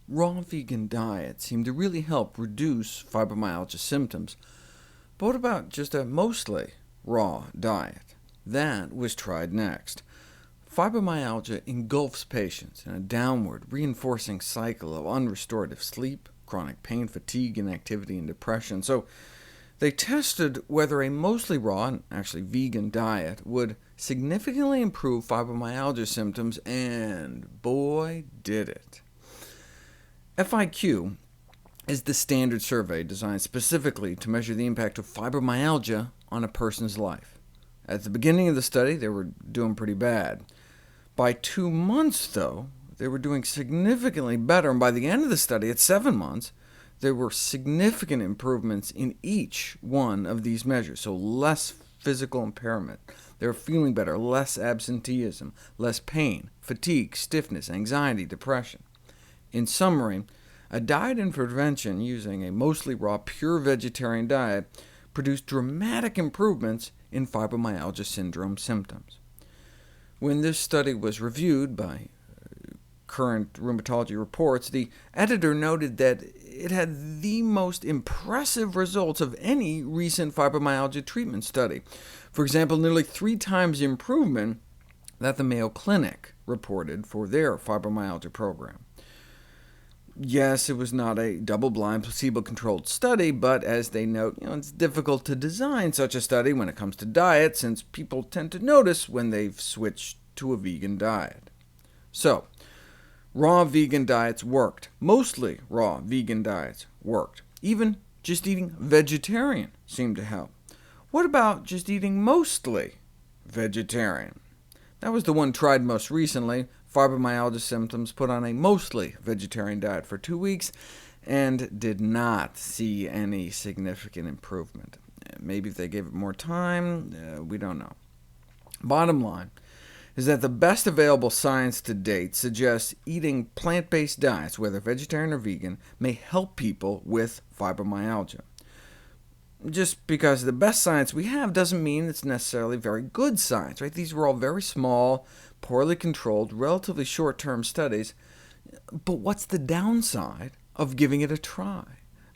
raw vegan diets seem to really help reduce fibromyalgia symptoms. But what about just a mostly raw diet? That was tried next. Fibromyalgia engulfs patients in a downward, reinforcing cycle of unrestorative sleep, chronic pain, fatigue, inactivity, and depression. So they tested whether a mostly raw, and actually vegan diet, would significantly improve fibromyalgia symptoms, and boy did it. FIQ is the standard survey designed specifically to measure the impact of fibromyalgia on a person's life. At the beginning of the study, they were doing pretty bad. By 2 months, though, they were doing significantly better, and by the end of the study, at 7 months, there were significant improvements in each one of these measures, so less physical impairment. They were feeling better, less absenteeism, less pain, fatigue, stiffness, anxiety, depression. In summary, a diet intervention using a mostly raw, pure vegetarian diet produced dramatic improvements in fibromyalgia syndrome symptoms. When this study was reviewed by Current Rheumatology Reports, the editor noted that it had the most impressive results of any recent fibromyalgia treatment study. For example, nearly 3 times the improvement that the Mayo Clinic reported for their fibromyalgia program. Yes, it was not a double-blind, placebo-controlled study, but as they note, it's difficult to design such a study when it comes to diet, since people tend to notice when they've switched to a vegan diet. So, raw vegan diets worked. Mostly raw vegan diets worked. Even just eating vegetarian seemed to help. What about just eating mostly vegetarian? That was the one tried most recently. Fibromyalgia symptoms put on a mostly vegetarian diet for 2 weeks, and did not see any significant improvement. Maybe if they gave it more time, we don't know. Bottom line is that the best available science to date suggests eating plant-based diets, whether vegetarian or vegan, may help people with fibromyalgia. Just because the best science we have doesn't mean it's necessarily very good science, right? These were all very small, poorly controlled, relatively short-term studies. But what's the downside of giving it a try?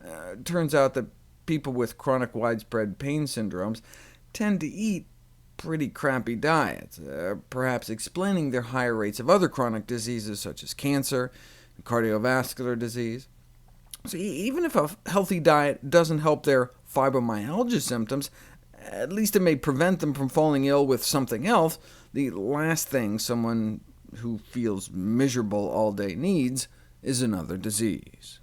It turns out that people with chronic widespread pain syndromes tend to eat pretty crappy diets, perhaps explaining their higher rates of other chronic diseases such as cancer and cardiovascular disease. So even if a healthy diet doesn't help their fibromyalgia symptoms, at least it may prevent them from falling ill with something else. The last thing someone who feels miserable all day needs is another disease.